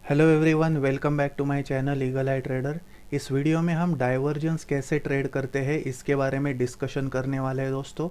Hello everyone, welcome back to my channel eagle eye trader. इस video में हम divergence कैसे ट्रेड करते हैं इसके बारे में डिस्कशन करने वाले हैं दोस्तों।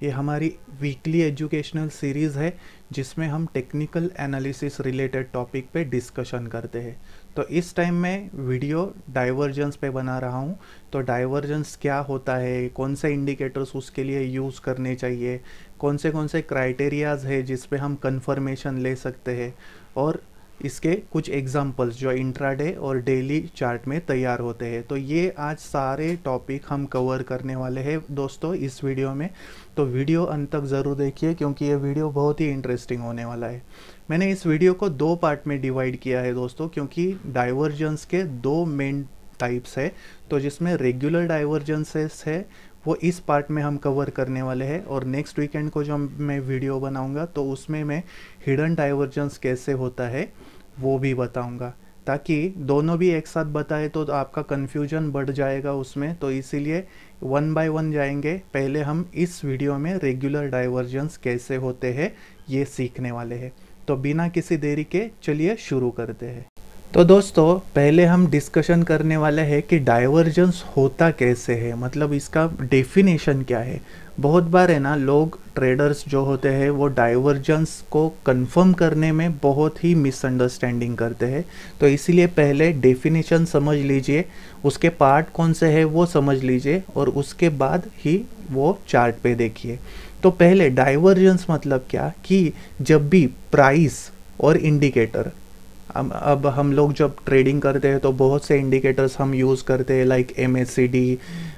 ये हमारी वीकली एजुकेशनल सीरीज़ है जिसमें हम टेक्निकल एनालिसिस रिलेटेड टॉपिक पे डिस्कशन करते हैं। तो इस टाइम मैं वीडियो डाइवर्जेंस पे बना रहा हूँ। तो डाइवर्जेंस क्या होता है, कौन से इंडिकेटर्स उसके लिए यूज़ करने चाहिए, कौन से क्राइटेरियाज है जिस पे हम कंफर्मेशन ले सकते हैं, और इसके कुछ एग्जांपल्स जो इंट्राडे और डेली चार्ट में तैयार होते हैं। तो ये आज सारे टॉपिक हम कवर करने वाले हैं दोस्तों इस वीडियो में। तो वीडियो अंत तक ज़रूर देखिए क्योंकि ये वीडियो बहुत ही इंटरेस्टिंग होने वाला है। मैंने इस वीडियो को दो पार्ट में डिवाइड किया है दोस्तों, क्योंकि डाइवर्जेंस के दो मेन टाइप्स है। तो जिसमें रेगुलर डाइवर्जेंसेस है वो इस पार्ट में हम कवर करने वाले हैं, और नेक्स्ट वीकेंड को जो मैं वीडियो बनाऊंगा तो उसमें मैं हिडन डाइवर्जेंस कैसे होता है वो भी बताऊंगा, ताकि दोनों भी एक साथ बताए तो आपका कन्फ्यूजन बढ़ जाएगा उसमें। तो इसीलिए वन बाय वन जाएंगे। पहले हम इस वीडियो में रेगुलर डाइवर्जेंस कैसे होते हैं ये सीखने वाले हैं। तो बिना किसी देरी के चलिए शुरू करते हैं। तो दोस्तों पहले हम डिस्कशन करने वाले हैं कि डाइवर्जेंस होता कैसे है, मतलब इसका डेफिनेशन क्या है। बहुत बार है ना, लोग ट्रेडर्स जो होते हैं वो डाइवर्जेंस को कंफर्म करने में बहुत ही मिसअंडरस्टैंडिंग करते हैं। तो इसीलिए पहले डेफिनेशन समझ लीजिए, उसके पार्ट कौन से हैं वो समझ लीजिए, और उसके बाद ही वो चार्ट पे देखिए। तो पहले डाइवर्जेंस मतलब क्या, कि जब भी प्राइस और इंडिकेटर, अब हम लोग जब ट्रेडिंग करते हैं तो बहुत से इंडिकेटर्स हम यूज़ करते हैं, लाइक MACD,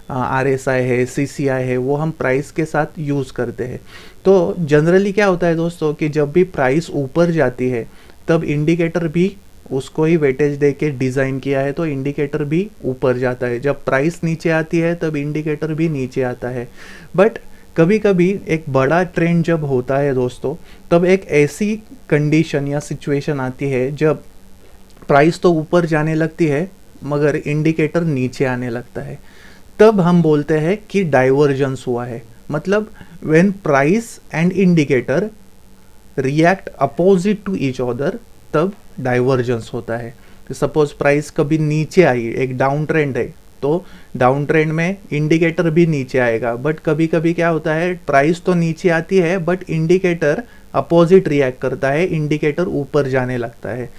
RSI है, CCI है, वो हम प्राइस के साथ यूज़ करते हैं। तो जनरली क्या होता है दोस्तों कि जब भी प्राइस ऊपर जाती है तब इंडिकेटर भी उसको ही वेटेज दे के डिज़ाइन किया है, तो इंडिकेटर भी ऊपर जाता है। जब प्राइस नीचे आती है तब इंडिकेटर भी नीचे आता है। बट कभी कभी एक बड़ा ट्रेंड जब होता है दोस्तों, तब एक ऐसी कंडीशन या सिचुएशन आती है जब प्राइस तो ऊपर जाने लगती है मगर इंडिकेटर नीचे आने लगता है। तब हम बोलते हैं कि डाइवर्जेंस हुआ है। मतलब when price and indicator react opposite to each other, तब डाइवर्जेंस होता है। सपोज प्राइस कभी नीचे आई, एक डाउन ट्रेंड है, तो डाउन ट्रेंड में इंडिकेटर भी नीचे आएगा। बट कभी कभी क्या होता है, प्राइस तो नीचे आती है बट इंडिकेटर अपोजिट रिएक्ट करता है, इंडिकेटर ऊपर जाने लगता है।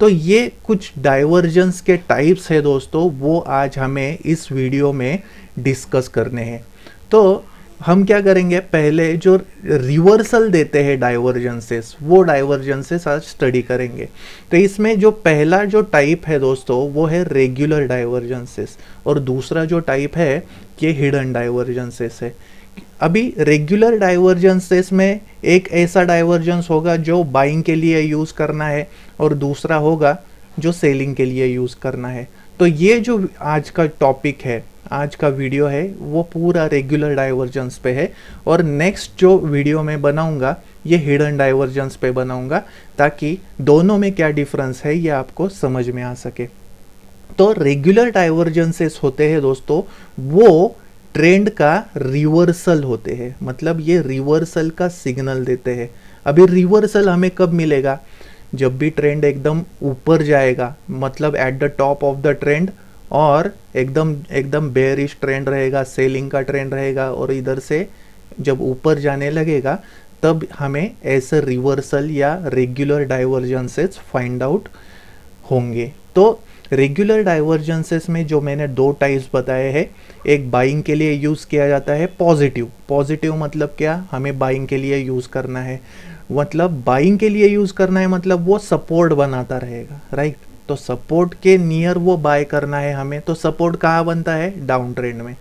तो ये कुछ डाइवर्जेंस के टाइप्स है दोस्तों, वो आज हमें इस वीडियो में डिस्कस करने हैं। तो हम क्या करेंगे, पहले जो रिवर्सल देते हैं डाइवर्जेंसेस, वो डाइवर्जेंसेस आज स्टडी करेंगे। तो इसमें जो पहला जो टाइप है दोस्तों वो है रेगुलर डाइवर्जेंसेस, और दूसरा जो टाइप है ये हिडन डाइवर्जेंसेस है। अभी रेगुलर डाइवर्जेंसेस में एक ऐसा डाइवर्जेंस होगा जो बाइंग के लिए यूज़ करना है, और दूसरा होगा जो सेलिंग के लिए यूज़ करना है। तो ये जो आज का टॉपिक है, आज का वीडियो है, वो पूरा रेगुलर डाइवर्जेंस पे है। और नेक्स्ट जो वीडियो मैं बनाऊंगा ये हिडन डाइवर्जेंस पे बनाऊंगा, ताकि दोनों में क्या डिफरेंस है ये आपको समझ में आ सके। तो रेगुलर डाइवर्जेंसेस होते हैं दोस्तों, वो ट्रेंड का रिवर्सल होते हैं। मतलब ये रिवर्सल का सिग्नल देते हैं। अभी रिवर्सल हमें कब मिलेगा, जब भी ट्रेंड एकदम ऊपर जाएगा, मतलब at the top of the trend, और एकदम एकदम बेयरिश ट्रेंड रहेगा, सेलिंग का ट्रेंड रहेगा, और इधर से जब ऊपर जाने लगेगा तब हमें ऐसे रिवर्सल या रेगुलर डाइवर्जेंसेस फाइंड आउट होंगे। तो रेगुलर डाइवर्जेंसेस में जो मैंने दो टाइप्स बताए हैं, एक बाइंग के लिए यूज़ किया जाता है पॉजिटिव मतलब क्या, हमें बाइंग के लिए यूज़ करना है। मतलब बाइंग के लिए यूज़ करना है मतलब वो सपोर्ट बनाता रहेगा, राइट। तो सपोर्ट के नियर वो बाय करना है हमें। तो सपोर्ट कहाँ बनता है, डाउन ट्रेंड में।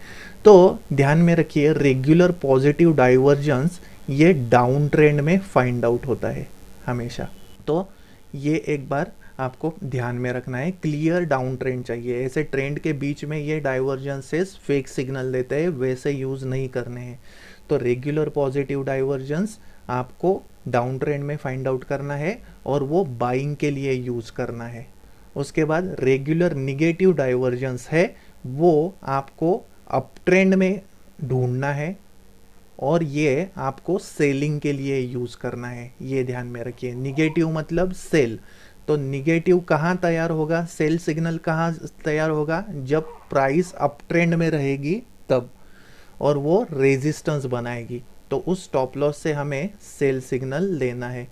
तो ध्यान में रखिए, रेगुलर पॉजिटिव डाइवर्जेंस ये डाउन ट्रेंड में फाइंड आउट होता है हमेशा। तो ये एक बार आपको ध्यान में रखना है, क्लियर डाउन ट्रेंड चाहिए। ऐसे ट्रेंड के बीच में ये डाइवर्जेंसेस फेक सिग्नल देते हैं, वैसे यूज़ नहीं करने हैं। तो रेगुलर पॉजिटिव डाइवर्जेंस आपको डाउन ट्रेंड में फाइंड आउट करना है, और वो बाइंग के लिए यूज़ करना है। उसके बाद रेगुलर निगेटिव डाइवर्जेंस है, वो आपको अप ट्रेंड में ढूंढना है, और ये आपको सेलिंग के लिए यूज़ करना है। ये ध्यान में रखिए, निगेटिव मतलब सेल। तो निगेटिव कहाँ तैयार होगा, सेल सिग्नल कहाँ तैयार होगा, जब प्राइस अप ट्रेंड में रहेगी तब, और वो रेजिस्टेंस बनाएगी, तो उस स्टॉप लॉस से हमें सेल सिग्नल लेना है।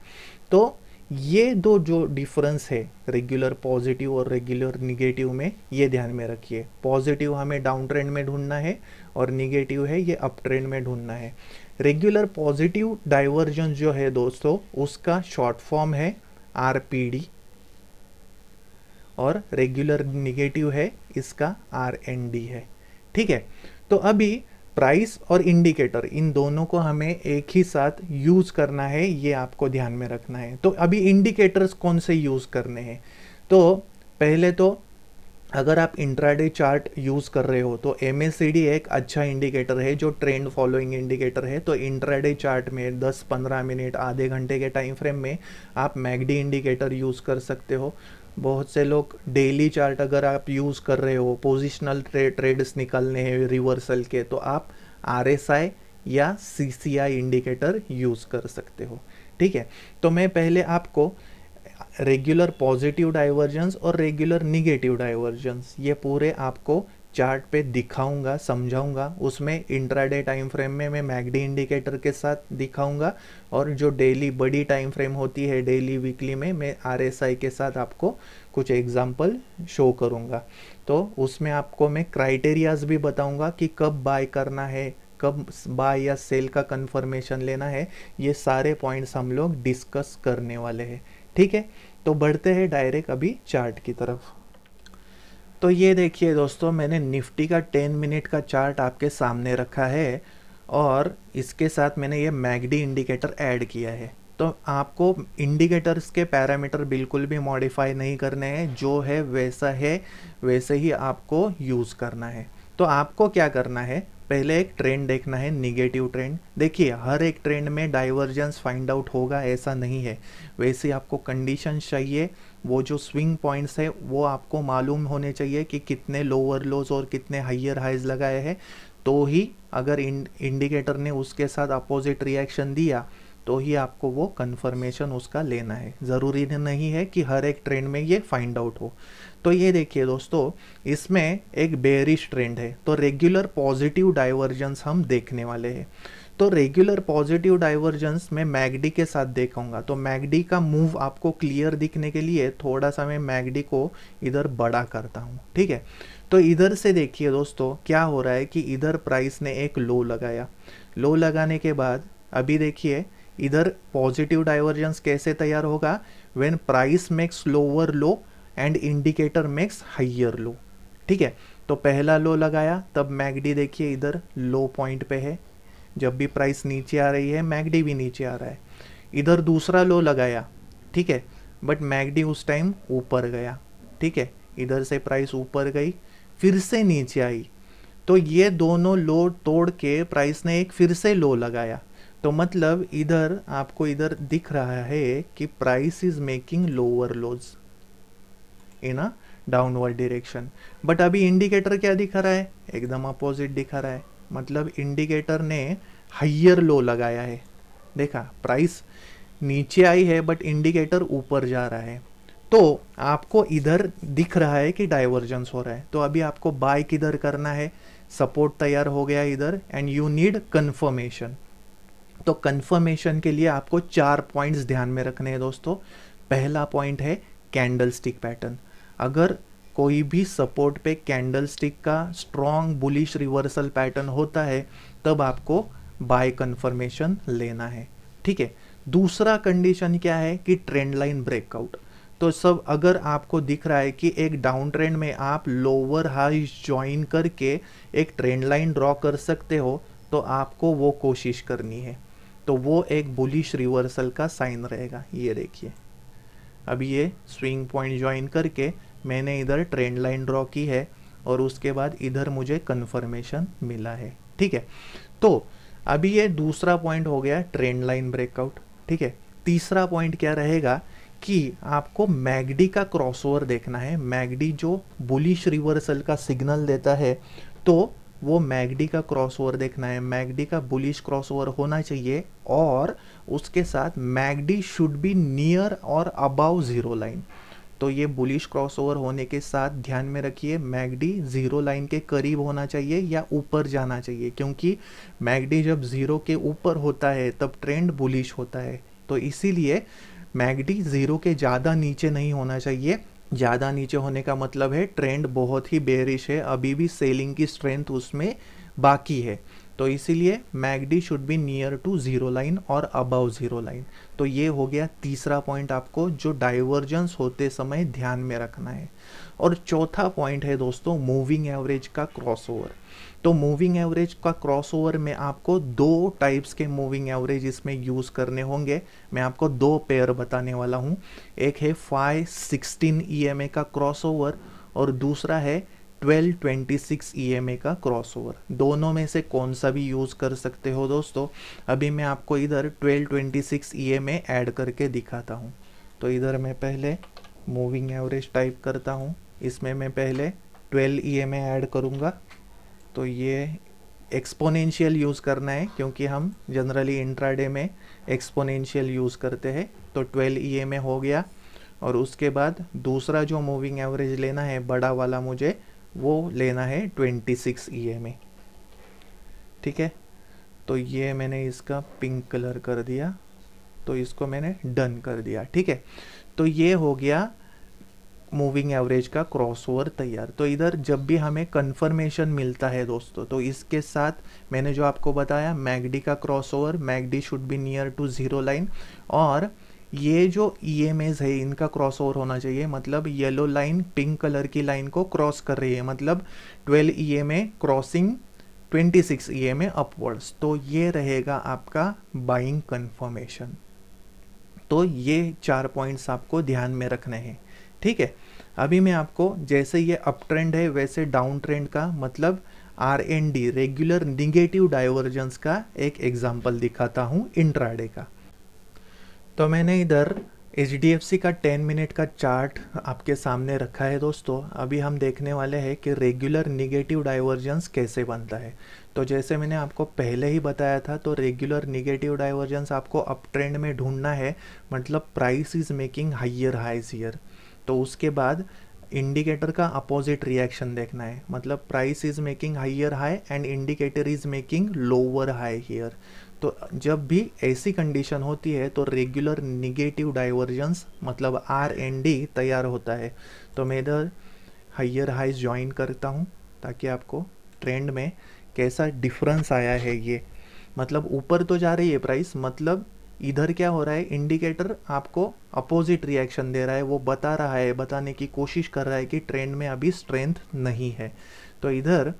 तो ये दो जो डिफरेंस है रेगुलर पॉजिटिव और रेगुलर निगेटिव में, ये ध्यान में रखिए। पॉजिटिव हमें डाउन ट्रेंड में ढूंढना है और निगेटिव है ये अप ट्रेंड में ढूंढना है। रेगुलर पॉजिटिव डाइवर्जेंस जो है दोस्तों, उसका शॉर्ट फॉर्म है RPD, और रेगुलर निगेटिव है इसका RND है। ठीक है, तो अभी प्राइस और इंडिकेटर, इन दोनों को हमें एक ही साथ यूज करना है, ये आपको ध्यान में रखना है। तो अभी इंडिकेटर्स कौन से यूज करने हैं, तो पहले तो अगर आप इंट्राडे चार्ट यूज कर रहे हो तो MACD एक अच्छा इंडिकेटर है जो ट्रेंड फॉलोइंग इंडिकेटर है। तो इंट्राडे चार्ट में 10-15 मिनट, आधे घंटे के टाइम फ्रेम में आप MACD इंडिकेटर यूज कर सकते हो। बहुत से लोग डेली चार्ट अगर आप यूज़ कर रहे हो, पोजिशनल ट्रेड्स निकालने हैं रिवर्सल के, तो आप RSI या CCI इंडिकेटर यूज़ कर सकते हो। ठीक है, तो मैं पहले आपको रेगुलर पॉजिटिव डाइवर्जेंस और रेगुलर निगेटिव डाइवर्जेंस ये पूरे आपको चार्ट पे दिखाऊंगा, समझाऊंगा। उसमें इंट्राडे टाइम फ्रेम में मैं MACD इंडिकेटर के साथ दिखाऊंगा, और जो डेली बड़ी टाइम फ्रेम होती है डेली वीकली में, मैं RSI के साथ आपको कुछ एग्जांपल शो करूंगा। तो उसमें आपको मैं क्राइटेरियाज भी बताऊंगा कि कब बाय करना है, कब बाय या सेल का कंफर्मेशन लेना है, ये सारे पॉइंट्स हम लोग डिस्कस करने वाले हैं। ठीक है, तो बढ़ते हैं डायरेक्ट अभी चार्ट की तरफ। तो ये देखिए दोस्तों, मैंने निफ्टी का 10 मिनट का चार्ट आपके सामने रखा है, और इसके साथ मैंने ये MACD इंडिकेटर ऐड किया है। तो आपको इंडिकेटर्स के पैरामीटर बिल्कुल भी मॉडिफाई नहीं करने हैं, जो है वैसे ही आपको यूज़ करना है। तो आपको क्या करना है, पहले एक ट्रेंड देखना है, निगेटिव ट्रेंड। देखिए हर एक ट्रेंड में डाइवर्जेंस फाइंड आउट होगा ऐसा नहीं है, वैसे आपको कंडीशन चाहिए। वो जो स्विंग पॉइंट्स है वो आपको मालूम होने चाहिए कि कितने लोअर लोज और कितने हाइयर हाइज लगाए हैं, तो ही अगर इंडिकेटर ने उसके साथ अपोजिट रिएक्शन दिया तो ही आपको वो कंफर्मेशन उसका लेना है। ज़रूरी नहीं है कि हर एक ट्रेंड में ये फाइंड आउट हो। तो ये देखिए दोस्तों, इसमें एक बेयरिश ट्रेंड है, तो रेगुलर पॉजिटिव डाइवर्जेंस हम देखने वाले हैं। तो रेगुलर पॉजिटिव डाइवर्जेंस मैं MACD के साथ देखूंगा। तो MACD का मूव आपको क्लियर दिखने के लिए थोड़ा सा मैं MACD को इधर बड़ा करता हूँ। ठीक है, तो इधर से देखिए दोस्तों क्या हो रहा है कि इधर प्राइस ने एक लो लगाया। लो लगाने के बाद अभी देखिए इधर पॉजिटिव डाइवर्जेंस कैसे तैयार होगा, when price makes lower low and indicator makes higher low. ठीक है, तो पहला लो लगाया, तब MACD देखिए इधर लो पॉइंट पे है। जब भी प्राइस नीचे आ रही है MACD भी नीचे आ रहा है। इधर दूसरा लो लगाया, ठीक है, बट MACD उस टाइम ऊपर गया। ठीक है, इधर से प्राइस ऊपर गई, फिर से नीचे आई, तो ये दोनों लो तोड़ के प्राइस ने एक फिर से लो लगाया। तो मतलब इधर आपको इधर दिख रहा है कि price is making lower lodge in a downward direction. But अभी इंडिकेटर क्या दिखा रहा है, एकदम अपोजिट दिखा रहा है। मतलब इंडिकेटर ने हाइयर लो लगाया है। देखा, प्राइस नीचे आई है बट इंडिकेटर ऊपर जा रहा है, तो आपको इधर दिख रहा है कि डाइवर्जेंस हो रहा है। तो अभी आपको बाय किधर करना है, सपोर्ट तैयार हो गया इधर, एंड यू नीड कंफर्मेशन। तो कंफर्मेशन के लिए आपको 4 पॉइंट्स ध्यान में रखने हैं दोस्तों। पहला पॉइंट है कैंडल स्टिक पैटर्न। अगर कोई भी सपोर्ट पे कैंडल स्टिक का स्ट्रॉन्ग बुलिश रिवर्सल पैटर्न होता है, तब आपको बाय कंफर्मेशन लेना है। ठीक है, दूसरा कंडीशन क्या है कि ट्रेंड लाइन ब्रेकआउट। तो सब अगर आपको दिख रहा है कि एक डाउन ट्रेंड में आप लोअर हाई ज्वाइन करके एक ट्रेंड लाइन ड्रॉ कर सकते हो, तो आपको वो कोशिश करनी है। तो वो एक बुलिश रिवर्सल का साइन रहेगा। ये देखिए, अभी ये स्विंग पॉइंट ज्वाइन करके मैंने इधर ट्रेंड लाइन ड्रॉ की है, और उसके बाद इधर मुझे कंफर्मेशन मिला है। ठीक है, तो अभी ये दूसरा पॉइंट हो गया ट्रेंड लाइन ब्रेकआउट। ठीक है, तीसरा पॉइंट क्या रहेगा कि आपको MACD का क्रॉसओवर देखना है। MACD जो बुलिश रिवर्सल का सिग्नल देता है, तो वो MACD का क्रॉसओवर देखना है। MACD का बुलिश क्रॉसओवर होना चाहिए, और उसके साथ MACD शुड बी नियर और अबाउ जीरो लाइन। तो ये बुलिश क्रॉसओवर होने के साथ ध्यान में रखिए मैकडी ज़ीरो लाइन के करीब होना चाहिए या ऊपर जाना चाहिए, क्योंकि मैकडी जब ज़ीरो के ऊपर होता है तब ट्रेंड बुलिश होता है। तो इसीलिए मैकडी ज़ीरो के ज़्यादा नीचे नहीं होना चाहिए। ज़्यादा नीचे होने का मतलब है ट्रेंड बहुत ही बेरिश है, अभी भी सेलिंग की स्ट्रेंथ उसमें बाकी है। तो इसीलिए MACD should be near to zero line और अबव ज़ीरो लाइन। तो ये हो गया तीसरा पॉइंट आपको जो डाइवर्जेंस होते समय ध्यान में रखना है। और चौथा पॉइंट है दोस्तों मूविंग एवरेज का क्रॉसओवर। तो मूविंग एवरेज का क्रॉसओवर में आपको दो टाइप्स के मूविंग एवरेज इसमें यूज़ करने होंगे। मैं आपको दो पेयर बताने वाला हूँ। एक है 516 EMA का क्रॉसओवर और दूसरा है 1226 EMA का क्रॉसओवर। दोनों में से कौन सा भी यूज़ कर सकते हो दोस्तों। अभी मैं आपको इधर 1226 EMA ऐड करके दिखाता हूँ। तो इधर मैं पहले मूविंग एवरेज टाइप करता हूँ, इसमें मैं पहले 12 EMA ऐड करूँगा। तो ये एक्सपोनेंशियल यूज़ करना है क्योंकि हम जनरली इंट्राडे में एक्सपोनेंशियल यूज़ करते हैं। तो 12 EMA हो गया और उसके बाद दूसरा जो मूविंग एवरेज लेना है बड़ा वाला मुझे वो लेना है 26 EMA। ठीक है, तो ये मैंने इसका पिंक कलर कर दिया, तो इसको मैंने डन कर दिया। ठीक है, तो ये हो गया मूविंग एवरेज का क्रॉसओवर तैयार। तो इधर जब भी हमें कंफर्मेशन मिलता है दोस्तों, तो इसके साथ मैंने जो आपको बताया मैकडी का crossover, MACD should be near to zero line, और ये जो EMAs है इनका क्रॉसओवर होना चाहिए, मतलब येलो लाइन पिंक कलर की लाइन को क्रॉस कर रही है, मतलब 12 EMA क्रॉसिंग 26 EMA अपवर्ड्स। तो ये रहेगा आपका बाइंग कंफर्मेशन। तो ये 4 पॉइंट्स आपको ध्यान में रखने हैं। ठीक है, अभी मैं आपको जैसे ये अप ट्रेंड है वैसे डाउन ट्रेंड का मतलब RND रेगुलर निगेटिव डाइवर्जेंस का एक एग्जांपल दिखाता हूँ इंट्राडे का। तो मैंने इधर HDFC का 10 मिनट का चार्ट आपके सामने रखा है दोस्तों। अभी हम देखने वाले हैं कि रेगुलर निगेटिव डाइवर्जेंस कैसे बनता है। तो जैसे मैंने आपको पहले ही बताया था, तो रेगुलर निगेटिव डाइवर्जेंस आपको अप ट्रेंड में ढूंढना है, मतलब price is making higher highs here. तो उसके बाद इंडिकेटर का अपोजिट रिएक्शन देखना है, मतलब price is making higher high and indicator is making lower high here. तो जब भी ऐसी कंडीशन होती है तो रेगुलर निगेटिव डाइवर्जेंस मतलब RND तैयार होता है। तो मैं इधर हायर हाइज ज्वाइन करता हूँ ताकि आपको ट्रेंड में कैसा डिफरेंस आया है। ये मतलब ऊपर तो जा रही है प्राइस, मतलब इधर क्या हो रहा है, इंडिकेटर आपको अपोजिट रिएक्शन दे रहा है, वो बता रहा है, बताने की कोशिश कर रहा है कि ट्रेंड में अभी स्ट्रेंथ नहीं है। तो इधर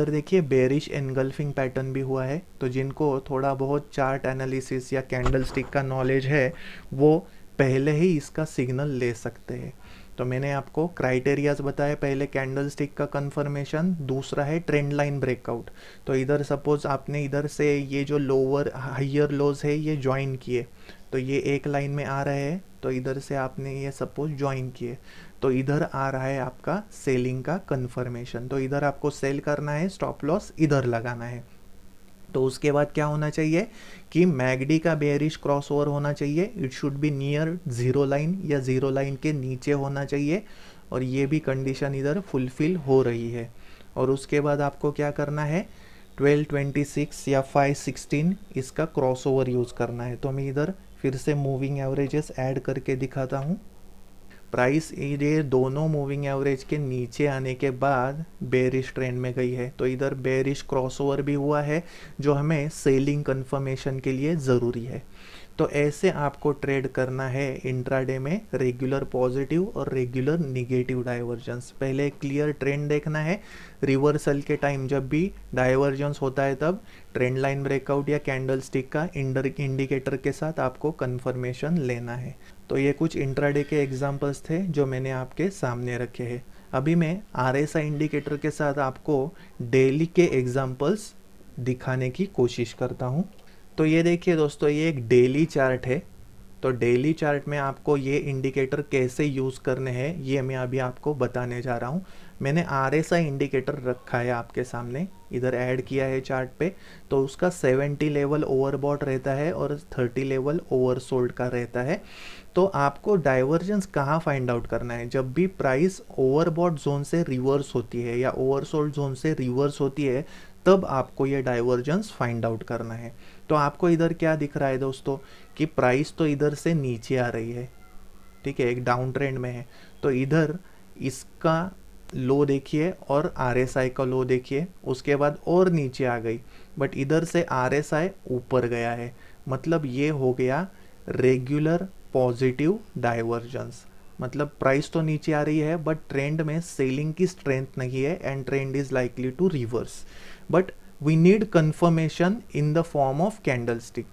देखिए बेरिश एनगल्फिंग पैटर्न भी हुआ है। तो जिनको थोड़ा बहुत चार्ट एनालिसिस या कैंडल स्टिक का नॉलेज है वो पहले ही इसका सिग्नल ले सकते हैं। तो मैंने आपको क्राइटेरियाज बताए, पहले कैंडल स्टिक का कंफर्मेशन, दूसरा है ट्रेंड लाइन ब्रेकआउट। तो इधर सपोज आपने इधर से ये जो लोअर हायर लोज है ये ज्वाइन किए, तो ये एक लाइन में आ रहे हैं, तो इधर से आपने ये सपोज ज्वाइन किए, तो इधर आ रहा है आपका सेलिंग का कंफर्मेशन। तो इधर आपको सेल करना है, स्टॉप लॉस इधर लगाना है। तो उसके बाद क्या होना चाहिए कि मैकडी का बेयरिश क्रॉसओवर होना चाहिए, it should be near zero line या ज़ीरो लाइन के नीचे होना चाहिए, और ये भी कंडीशन इधर फुलफिल हो रही है। और उसके बाद आपको क्या करना है, 1226 या 516 इसका क्रॉसओवर यूज़ करना है। तो मैं इधर फिर से मूविंग एवरेजेस ऐड करके दिखाता हूँ। प्राइस ये दोनों मूविंग एवरेज के नीचे आने के बाद बेरिश ट्रेंड में गई है, तो इधर बेरिश क्रॉसओवर भी हुआ है जो हमें सेलिंग कंफर्मेशन के लिए ज़रूरी है। तो ऐसे आपको ट्रेड करना है इंट्राडे में, रेगुलर पॉजिटिव और रेगुलर निगेटिव डाइवर्जेंस। पहले क्लियर ट्रेंड देखना है, रिवर्सल के टाइम जब भी डाइवर्जेंस होता है तब ट्रेंड लाइन ब्रेकआउट या कैंडल स्टिक का इंडिकेटर के साथ आपको कंफर्मेशन लेना है। तो ये कुछ इंट्राडे के एग्जांपल्स थे जो मैंने आपके सामने रखे हैं। अभी मैं RSI इंडिकेटर के साथ आपको डेली के एग्जांपल्स दिखाने की कोशिश करता हूँ। तो ये देखिए दोस्तों, ये एक डेली चार्ट है। तो डेली चार्ट में आपको ये इंडिकेटर कैसे यूज़ करने हैं ये मैं अभी आपको बताने जा रहा हूँ। मैंने RSI इंडिकेटर रखा है आपके सामने, इधर ऐड किया है चार्ट पे। तो उसका 70 लेवल ओवरबॉट रहता है और 30 लेवल ओवरसोल्ड का रहता है। तो आपको डाइवर्जेंस कहाँ फाइंड आउट करना है? जब भी प्राइस ओवरबॉट जोन से रिवर्स होती है या ओवरसोल्ड जोन से रिवर्स होती है, तब आपको ये डाइवर्जेंस फाइंड आउट करना है। तो आपको इधर क्या दिख रहा है दोस्तों कि प्राइस तो इधर से नीचे आ रही है, ठीक है, एक डाउन ट्रेंड में है। तो इधर इसका लो देखिए और RSI का लो देखिए, उसके बाद और नीचे आ गई, बट इधर से RSI ऊपर गया है। मतलब ये हो गया रेगुलर पॉजिटिव डाइवर्जेंस। मतलब प्राइस तो नीचे आ रही है बट ट्रेंड में सेलिंग की स्ट्रेंथ नहीं है and trend is likely to reverse, but we need confirmation in the form of candlestick.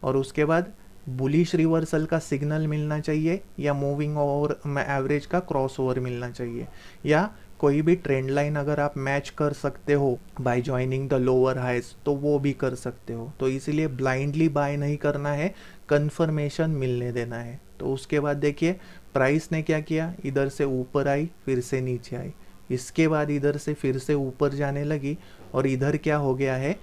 और उसके बाद बुलिश रिवर्सल का सिग्नल मिलना चाहिए या मूविंग ओवर एवरेज का क्रॉस ओवर मिलना चाहिए, या कोई भी ट्रेंड लाइन अगर आप मैच कर सकते हो by joining the lower highs तो वो भी कर सकते हो। तो इसीलिए ब्लाइंडली बाय नहीं करना है, कंफर्मेशन मिलने देना है। तो उसके बाद देखिए प्राइस ने क्या किया, इधर से ऊपर आई फिर से नीचे आई, इसके बाद इधर से फिर से ऊपर जाने लगी और इधर क्या हो गया है,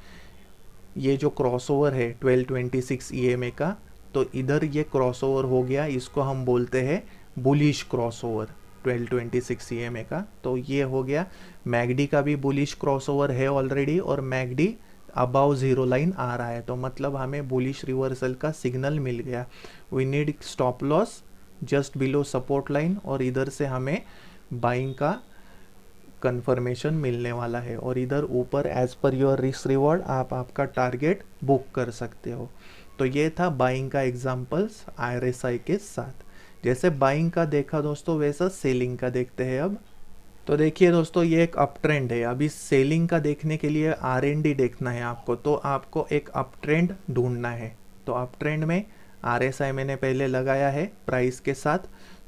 ये जो क्रॉसओवर है 1226 EMA का, तो इधर ये क्रॉसओवर हो गया, इसको हम बोलते हैं बुलिश क्रॉसओवर 1226 EMA का। तो ये हो गया। मैगडी का भी बुलिश क्रॉसओवर है ऑलरेडी और मैगडी अबाउ जीरो लाइन आ रहा है, तो मतलब हमें बुलिश रिवर्सल का सिग्नल मिल गया। We need stop loss just below support line और इधर से हमें बाइंग का कंफर्मेशन मिलने वाला है और इधर ऊपर as per your risk reward आप आपका टारगेट बुक कर सकते हो। तो ये था बाइंग का एग्जांपल्स RSI के साथ। जैसे बाइंग का देखा दोस्तों, वैसा सेलिंग का देखते हैं अब। तो देखिए दोस्तों, ये एक अप ट्रेंड है। अभी सेलिंग का देखने के लिए RND देखना है आपको, तो आपको एक अप ट्रेंड ढूंढना है। तो अप ट्रेंड में RSI मैंने पहले लगाया है प्राइस के साथ,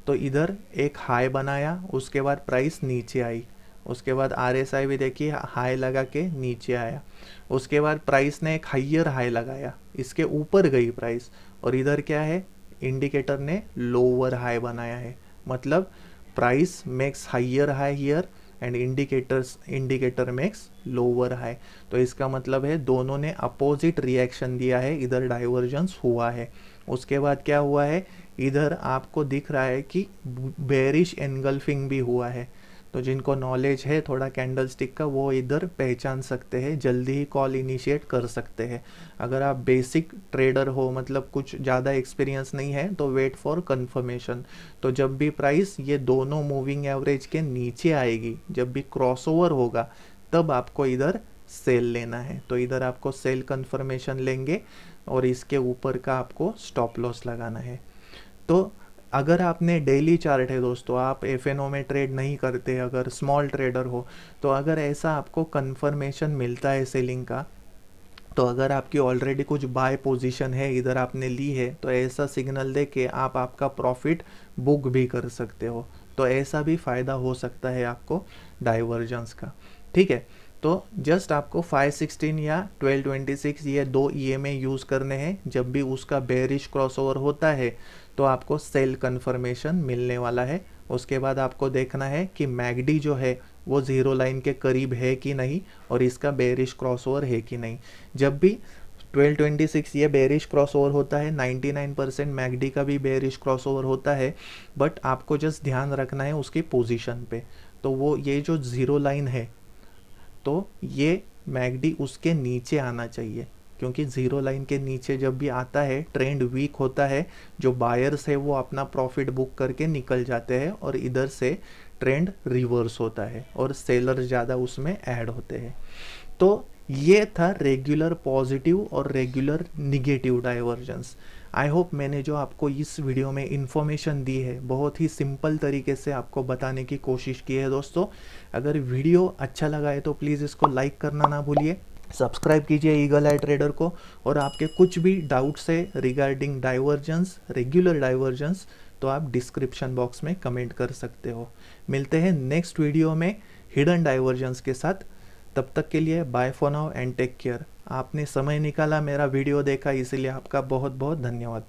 तो इधर एक हाई बनाया, उसके बाद प्राइस नीचे आई, उसके बाद RSI भी देखिए हाई लगा के नीचे आया, उसके बाद प्राइस ने एक हाइयर हाई लगाया, इसके ऊपर गई प्राइस और इधर क्या है, इंडिकेटर ने लोअर हाई बनाया है। मतलब price makes higher high here and indicator makes lower high. तो इसका मतलब है दोनों ने अपोजिट रिएक्शन दिया है, इधर डाइवर्जेंस हुआ है। उसके बाद क्या हुआ है, इधर आपको दिख रहा है कि बेरिश एनगल्फिंग भी हुआ है। तो जिनको नॉलेज है थोड़ा कैंडलस्टिक का, वो इधर पहचान सकते हैं, जल्दी ही कॉल इनिशिएट कर सकते हैं। अगर आप बेसिक ट्रेडर हो, मतलब कुछ ज़्यादा एक्सपीरियंस नहीं है, तो वेट फॉर कंफर्मेशन। तो जब भी प्राइस ये दोनों मूविंग एवरेज के नीचे आएगी, जब भी क्रॉसओवर होगा, तब आपको इधर सेल लेना है। तो इधर आपको सेल कंफर्मेशन लेंगे और इसके ऊपर का आपको स्टॉप लॉस लगाना है। तो अगर आपने डेली चार्ट है दोस्तों, आप FNO में ट्रेड नहीं करते, अगर स्मॉल ट्रेडर हो, तो अगर ऐसा आपको कंफर्मेशन मिलता है सेलिंग का, तो अगर आपकी ऑलरेडी कुछ बाय पोजीशन है, इधर आपने ली है, तो ऐसा सिग्नल दे के आप आपका प्रॉफिट बुक भी कर सकते हो। तो ऐसा भी फ़ायदा हो सकता है आपको डाइवर्जेंस का, ठीक है। तो जस्ट आपको 516 या 1226 ये दो EMA यूज़ करने हैं। जब भी उसका बेरिश क्रॉसओवर होता है तो आपको सेल कंफर्मेशन मिलने वाला है। उसके बाद आपको देखना है कि मैगडी जो है वो जीरो लाइन के करीब है कि नहीं और इसका बेरिश क्रॉसओवर है कि नहीं। जब भी 1226 ये बेरिश क्रॉसओवर होता है, 99% मैगडी का भी बेरिश क्रॉसओवर होता है, बट आपको जस्ट ध्यान रखना है उसकी पोजीशन पे। तो वो ये जो जीरो लाइन है, तो ये मैगडी उसके नीचे आना चाहिए, क्योंकि जीरो लाइन के नीचे जब भी आता है ट्रेंड वीक होता है, जो बायर्स है वो अपना प्रॉफिट बुक करके निकल जाते हैं और इधर से ट्रेंड रिवर्स होता है और सेलर ज़्यादा उसमें ऐड होते हैं। तो ये था रेगुलर पॉजिटिव और regular negative divergence. I hope मैंने जो आपको इस वीडियो में इन्फॉर्मेशन दी है बहुत ही सिंपल तरीके से आपको बताने की कोशिश की है दोस्तों। अगर वीडियो अच्छा लगा है तो प्लीज़ इसको लाइक करना ना भूलिए, सब्सक्राइब कीजिए ईगल आई ट्रेडर को, और आपके कुछ भी डाउट्स है रिगार्डिंग डाइवर्जेंस, रेगुलर डाइवर्जेंस, तो आप डिस्क्रिप्शन बॉक्स में कमेंट कर सकते हो। मिलते हैं नेक्स्ट वीडियो में हिडन डाइवर्जेंस के साथ। तब तक के लिए bye for now and take care. आपने समय निकाला, मेरा वीडियो देखा, इसीलिए आपका बहुत बहुत धन्यवाद।